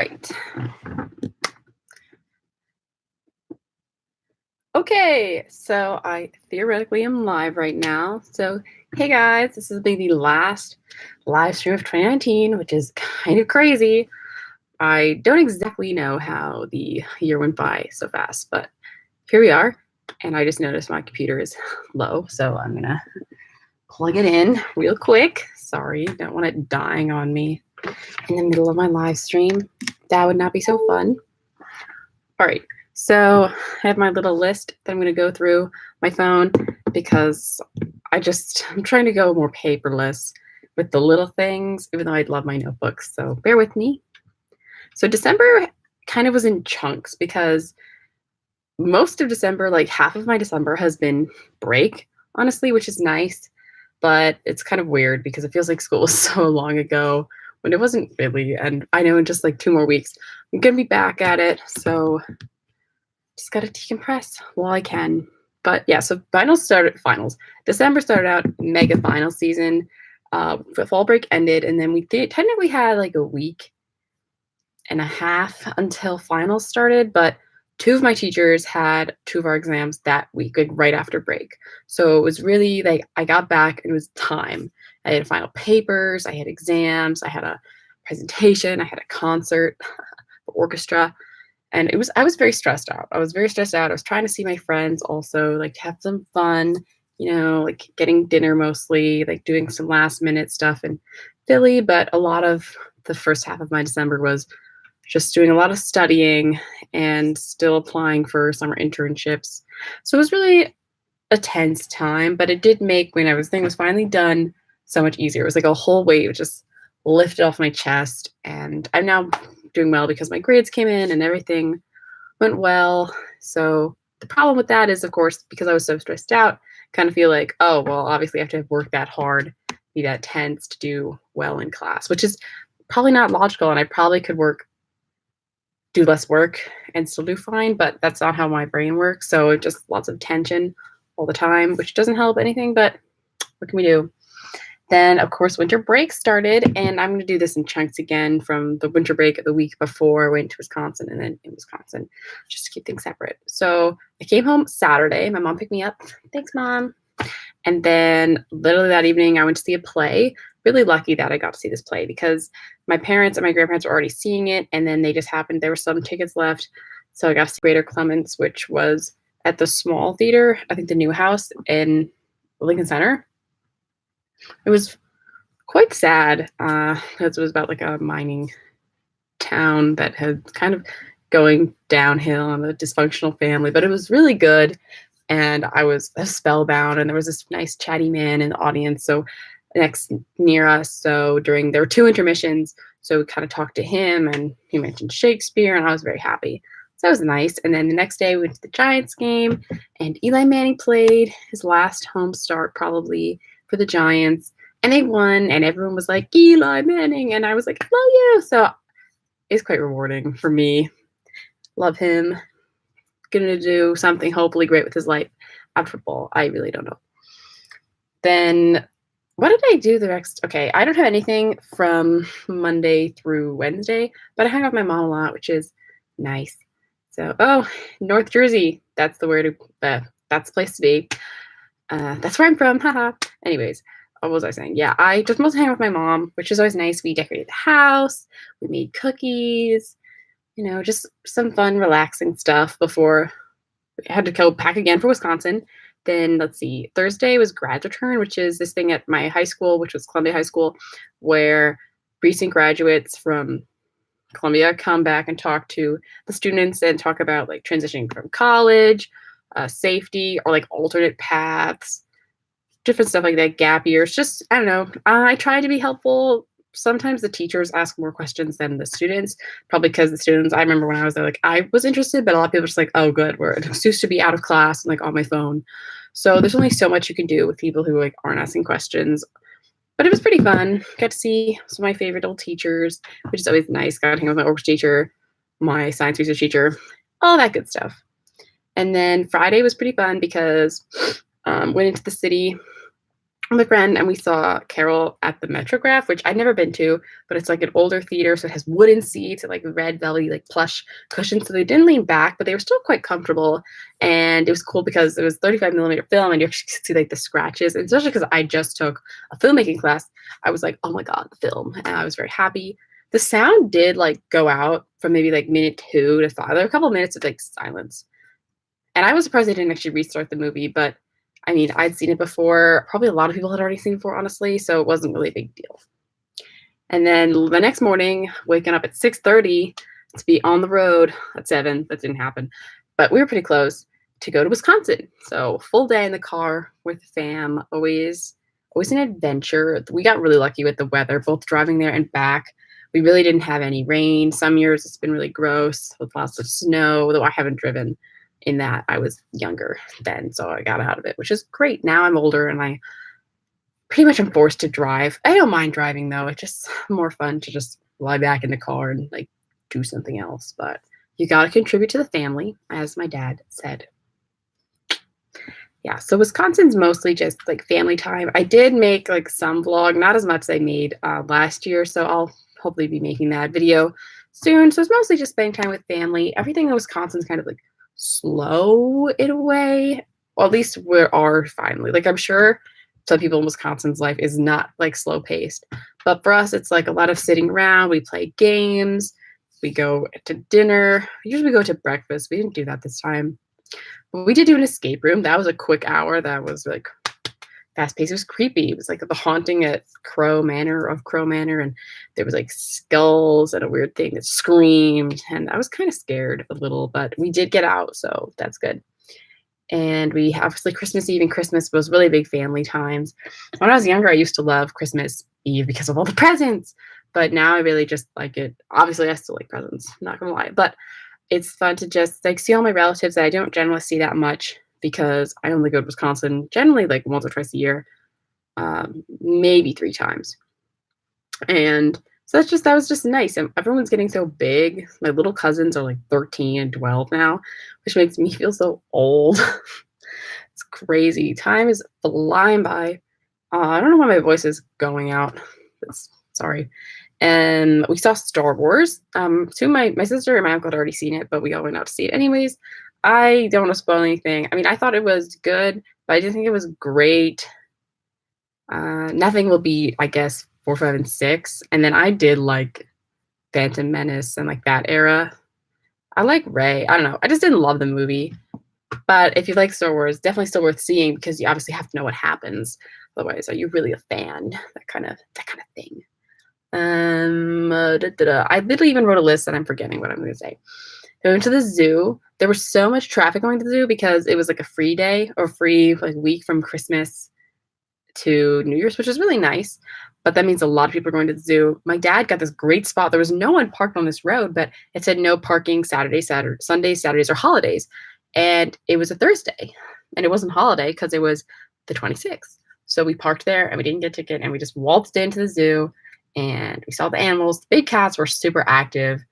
Right. Okay, so I theoretically am live right now. So, hey guys, this is the last live stream of 2019, which is kind of crazy. I don't exactly know how the year went by so fast, but here we are. And I just noticed my computer is low, so I'm gonna plug it in real quick. Sorry, don't want it dying on me in the middle of my live stream. That would not be so fun. All right, so I have my little list that I'm going to go through my phone because I'm trying to go more paperless with the little things, even though I'd love my notebooks. So bear with me. So December kind of was in chunks because most of December, like half of my December has been break, honestly, which is nice. But it's kind of weird because it feels like school was so long ago when it wasn't really. And I know in just like 2 more weeks, I'm going to be back at it. So just got to decompress while I can. But yeah, so finals. December started out mega final season. Fall break ended, and then we technically had like a week and a half until finals started. But two of my teachers had two of our exams that week, like right after break. So it was really like I got back and it was time. I had final papers, I had exams, I had a presentation, I had a concert, orchestra. And I was very stressed out. I was very stressed out. I was trying to see my friends also, like have some fun, like getting dinner mostly, like doing some last minute stuff in Philly. But a lot of the first half of my December was just doing a lot of studying and still applying for summer internships. So it was really a tense time, but it did make when everything was finally done so much easier. It was like a whole weight just lifted off my chest. And I'm now doing well because my grades came in and everything went well. So the problem with that is, of course, because I was so stressed out, kind of feel like, oh, well, obviously I have to work that hard, be that tense to do well in class, which is probably not logical. And I probably could do less work and still do fine, but that's not how my brain works. So just lots of tension all the time, which doesn't help anything, but what can we do? Then, of course, winter break started, and I'm going to do this in chunks again from the winter break of the week before I went to Wisconsin and then in Wisconsin, just to keep things separate. So I came home Saturday. My mom picked me up. Thanks, Mom. And then literally that evening, I went to see a play. Really lucky that I got to see this play because my parents and my grandparents were already seeing it, and then they just happened, there were some tickets left. So I got to see Greater Clements, which was at the small theater, I think the new house in Lincoln Center. It was quite sad because it was about like a mining town that had kind of going downhill and a dysfunctional family, but it was really good. And I was spellbound, and there was this nice chatty man in the audience. So next near us. So there were two intermissions. So we kind of talked to him, and he mentioned Shakespeare, and I was very happy. So that was nice. And then the next day we went to the Giants game, and Eli Manning played his last home start probably for the Giants, and they won, and everyone was like, Eli Manning, and I was like, I love you. So it's quite rewarding for me. Love him. Gonna do something hopefully great with his life after football. I really don't know. Then what did I do the next? Okay, I don't have anything from Monday through Wednesday, but I hung out with my mom a lot, which is nice. So, North Jersey. That's the word. That's the place to be. That's where I'm from. Haha. Anyways, what was I saying? Yeah, I just mostly hang out with my mom, which is always nice. We decorated the house. We made cookies. Just some fun, relaxing stuff before I had to go pack again for Wisconsin. Then let's see, Thursday was grad return, which is this thing at my high school, which was Columbia High School, where recent graduates from Columbia come back and talk to the students and talk about like transitioning from college, safety, or like alternate paths, different stuff like that, gap years. Just, I don't know. I try to be helpful. Sometimes the teachers ask more questions than the students, probably because the students, I remember when I was there, like I was interested, but a lot of people were just like, oh, good, we're an excuse to be out of class and like on my phone. So there's only so much you can do with people who like aren't asking questions. But it was pretty fun. Got to see some of my favorite old teachers, which is always nice. Got to hang out with my orchestra teacher, my science research teacher, all that good stuff. And then Friday was pretty fun because went into the city with a friend, and we saw Carol at the Metrograph, which I'd never been to, but it's like an older theater, so it has wooden seats and like red velvety like plush cushions, so they didn't lean back, but they were still quite comfortable. And it was cool because it was 35mm film, and you actually could see like the scratches. And especially because I just took a filmmaking class, I was like, oh my god, the film, and I was very happy. The sound did like go out from maybe like minute 2 to 5. There were a couple of minutes of like silence, and I was surprised they didn't actually restart the movie, but I mean, I'd seen it before. Probably a lot of people had already seen it before, honestly, so it wasn't really a big deal. And then the next morning, waking up at 6:30 to be on the road at 7. That didn't happen, but we were pretty close to go to Wisconsin. So full day in the car with the fam, always an adventure. We got really lucky with the weather, both driving there and back. We really didn't have any rain. Some years it's been really gross with lots of snow, though I haven't driven in that. I was younger then, so I got out of it, which is great. Now I'm older and I pretty much am forced to drive. I don't mind driving though. It's just more fun to just lie back in the car and like do something else. But you got to contribute to the family, as my dad said. Yeah, so Wisconsin's mostly just like family time. I did make like some vlog, not as much as I made last year, so I'll hopefully be making that video soon. So it's mostly just spending time with family. Everything in Wisconsin's kind of like slow in a way, or at least we are finally. Like I'm sure some people in Wisconsin's life is not like slow paced, but for us it's like a lot of sitting around. We play games, we go to dinner. Usually we go to breakfast. We didn't do that this time. We did do an escape room. That was a quick hour. That was like fast paced. It was creepy. It was like the haunting at Crow Manor, and there was like skulls and a weird thing that screamed. And I was kind of scared a little, but we did get out, so that's good. And we obviously Christmas Eve and Christmas was really big family times. When I was younger, I used to love Christmas Eve because of all the presents, but now I really just like it. Obviously, I still like presents, not gonna lie, but it's fun to just like see all my relatives that I don't generally see that much because I only go to Wisconsin generally like once or twice a year, maybe 3 times. And so that was just nice. And everyone's getting so big. My little cousins are like 13 and 12 now, which makes me feel so old. It's crazy. Time is flying by. I don't know why my voice is going out. Sorry. And we saw Star Wars. My sister and my uncle had already seen it, but we all went out to see it anyways. I don't want to spoil anything. I mean, I thought it was good, but I didn't think it was great. Nothing will be, I guess, 4, 5, and 6. And then I did like Phantom Menace and like that era. I like Rey. I don't know. I just didn't love the movie. But if you like Star Wars, definitely still worth seeing because you obviously have to know what happens. Otherwise, are you really a fan? That kind of thing. I literally even wrote a list and I'm forgetting what I'm going to say. I went to the zoo. There was so much traffic going to the zoo because it was like a free day or free like week from Christmas to New Year's, which is really nice. But that means a lot of people are going to the zoo. My dad got this great spot. There was no one parked on this road, but it said no parking Sundays, Saturdays, or holidays. And it was a Thursday. And it wasn't a holiday because it was the 26th. So we parked there and we didn't get a ticket and we just waltzed into the zoo and we saw the animals. The big cats were super active,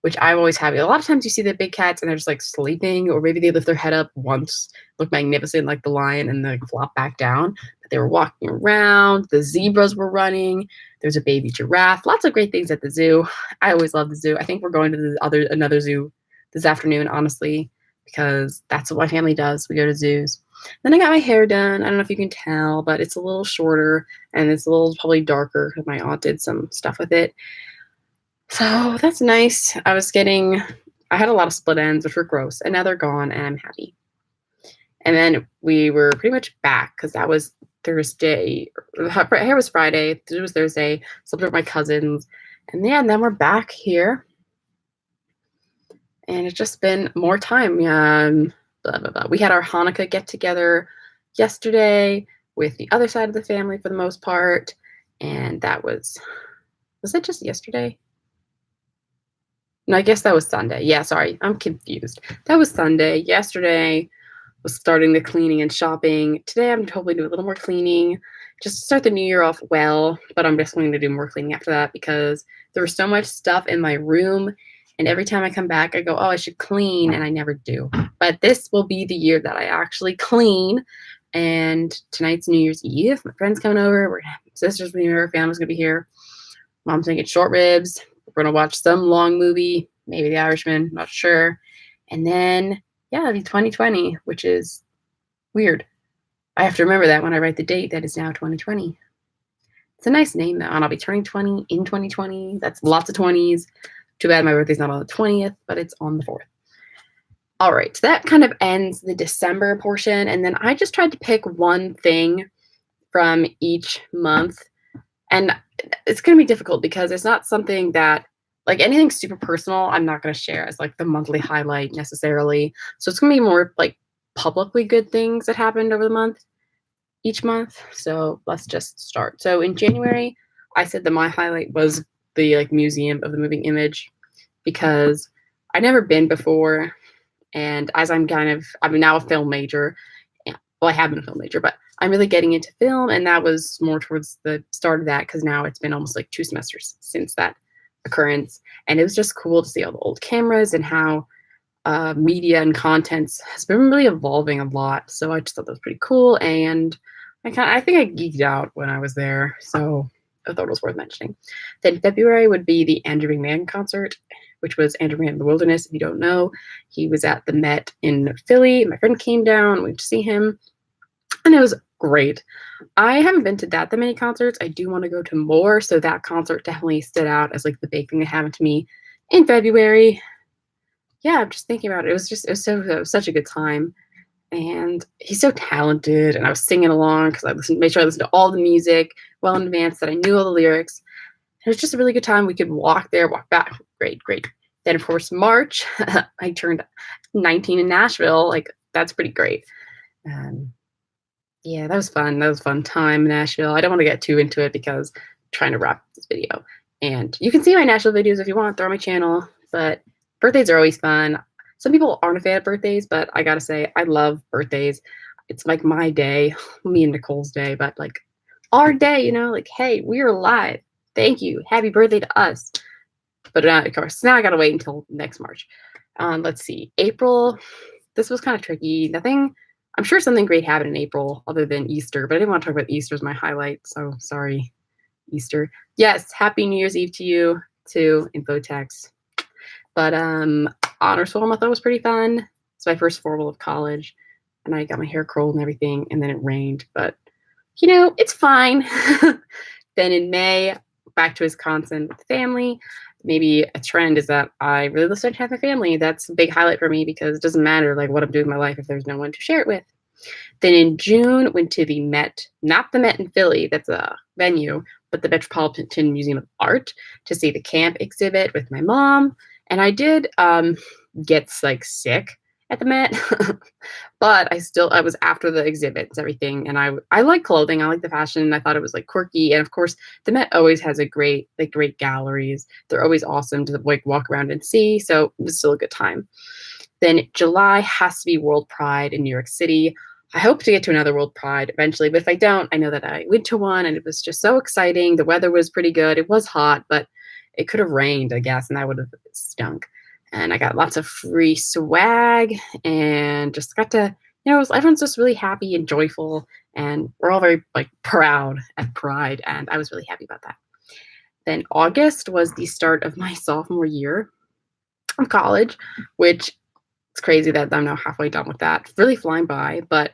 which I'm always happy. A lot of times you see the big cats and they're just like sleeping, or maybe they lift their head up once, look magnificent like the lion, and then flop back down. But they were walking around. The zebras were running. There's a baby giraffe. Lots of great things at the zoo. I always love the zoo. I think we're going to another zoo this afternoon, honestly, because that's what my family does. We go to zoos. Then I got my hair done. I don't know if you can tell, but it's a little shorter and it's a little probably darker because my aunt did some stuff with it. So that's nice. I had a lot of split ends, which were gross, and now they're gone, and I'm happy. And then we were pretty much back because that was Thursday. Hair was Friday. It was Thursday. Slept with my cousins, and yeah, and then we're back here, and it's just been more time. Blah, blah, blah. We had our Hanukkah get together yesterday with the other side of the family for the most part, and that was that just yesterday? No, I guess that was Sunday. Yeah, sorry, I'm confused. That was Sunday. Yesterday was starting the cleaning and shopping. Today I'm hoping to do a little more cleaning just to start the new year off well, but I'm just going to do more cleaning after that because there was so much stuff in my room, and every time I come back, I go, oh, I should clean, and I never do. But this will be the year that I actually clean, And tonight's New Year's Eve. My friend's coming over. We're gonna have sisters being here. Family's gonna be here. Mom's making short ribs. We're gonna watch some long movie, maybe The Irishman, not sure. And then, yeah, it'll be 2020, which is weird. I have to remember that when I write the date that is now 2020. It's a nice name, though, and I'll be turning 20 in 2020. That's lots of 20s. Too bad my birthday's not on the 20th, but it's on the 4th. All right, so that kind of ends the December portion, and then I just tried to pick one thing from each month, and it's going to be difficult because it's not something that, like anything super personal, I'm not going to share as like the monthly highlight necessarily. So it's going to be more like publicly good things that happened over the month, each month. So let's just start. So in January, I said that my highlight was the like Museum of the Moving Image because I'd never been before. And as I'm now a film major. Well, I have been a film major, but I'm really getting into film. And that was more towards the start of that because now it's been almost like 2 semesters since that occurrence. And it was just cool to see all the old cameras and how media and contents has been really evolving a lot. So I just thought that was pretty cool. And I think I geeked out when I was there. So I thought it was worth mentioning. Then February would be the Andrew McMahon concert, which was Andrew McMahon in the Wilderness. If you don't know, he was at the Met in Philly. My friend came down, we went to see him, and it was great. I haven't been to that many concerts. I do want to go to more, so that concert definitely stood out as like the big thing that happened to me in February. Yeah, I'm just thinking about it. It was such a good time. And he's so talented, and I was singing along because made sure I listened to all the music well in advance, that I knew all the lyrics. It was just a really good time. We could walk there, walk back. Great. Then, of course, March, I turned 19 in Nashville. Like, that's pretty great. Yeah, that was fun. That was a fun time in Nashville. I don't want to get too into it because I'm trying to wrap this video. And you can see my Nashville videos if you want. They're on my channel. But birthdays are always fun. Some people aren't a fan of birthdays, but I gotta say, I love birthdays. It's like my day, me and Nicole's day, but like our day, like, hey, we're alive. Thank you. Happy birthday to us. But of course, now I gotta wait until next March. Let's see. April, this was kind of tricky. I'm sure something great happened in April other than Easter, but I didn't want to talk about Easter as my highlight, so sorry, Easter. Yes, Happy New Year's Eve to you, too, info text. But honors formal I thought was pretty fun. It's my first formal of college, and I got my hair curled and everything, and then it rained, but it's fine. Then in May, back to Wisconsin with family. Maybe a trend is that I really listen to have my family. That's a big highlight for me because it doesn't matter like what I'm doing in my life if there's no one to share it with. Then in June, went to the Met, not the Met in Philly, that's a venue, but the Metropolitan Museum of Art to see the camp exhibit with my mom. And I did get like sick at the Met, but I was after the exhibits, everything. And I like clothing. I like the fashion. I thought it was like quirky. And of course, the Met always has great galleries. They're always awesome to like walk around and see. So it was still a good time. Then July has to be World Pride in New York City. I hope to get to another World Pride eventually, but if I don't, I know that I went to one and it was just so exciting. The weather was pretty good. It was hot, but it could have rained, I guess, and that would have stunk. And I got lots of free swag and just got to, everyone's just really happy and joyful. And we're all very like proud at Pride. And I was really happy about that. Then August was the start of my sophomore year of college, which it's crazy that I'm now halfway done with that. Really flying by, but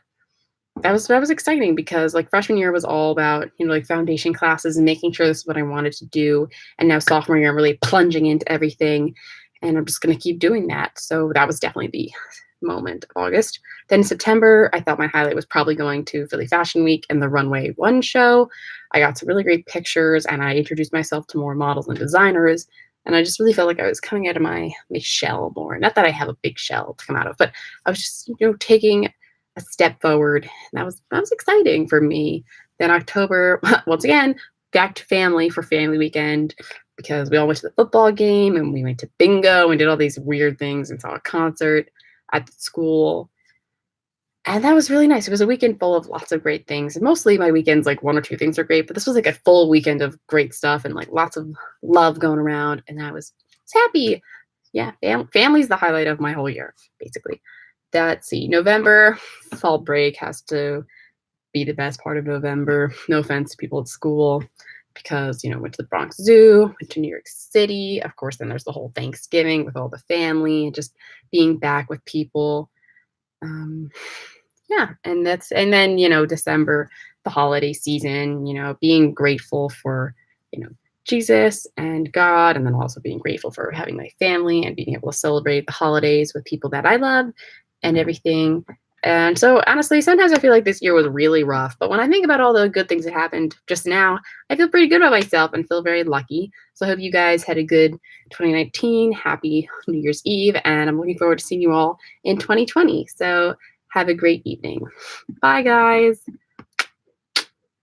that was exciting because like freshman year was all about, like foundation classes and making sure this is what I wanted to do. And now sophomore year, I'm really plunging into everything. And I'm just going to keep doing that. So that was definitely the moment of August. Then in September, I thought my highlight was probably going to Philly Fashion Week and the Runway 1 show. I got some really great pictures and I introduced myself to more models and designers. And I just really felt like I was coming out of my shell more. Not that I have a big shell to come out of, but I was just, taking a step forward. And that was exciting for me. Then October, once again, back to family for family weekend because we all went to the football game and we went to bingo and did all these weird things and saw a concert at the school. And that was really nice. It was a weekend full of lots of great things. And mostly my weekends, like 1 or 2 things are great, but this was like a full weekend of great stuff and like lots of love going around. And I was happy. Yeah, family's the highlight of my whole year, basically. Let's see, November, fall break has to be the best part of November. No offense to people at school because, went to the Bronx Zoo, went to New York City. Of course, then there's the whole Thanksgiving with all the family and just being back with people. Um, yeah, and then, December, the holiday season, being grateful for, you know, Jesus and God, and then also being grateful for having my family and being able to celebrate the holidays with people that I love and everything. And so honestly, sometimes I feel like this year was really rough, but when I think about all the good things that happened just now, I feel pretty good about myself and feel very lucky. So I hope you guys had a good 2019. Happy New Year's Eve, and I'm looking forward to seeing you all in 2020. So have a great evening. Bye, guys.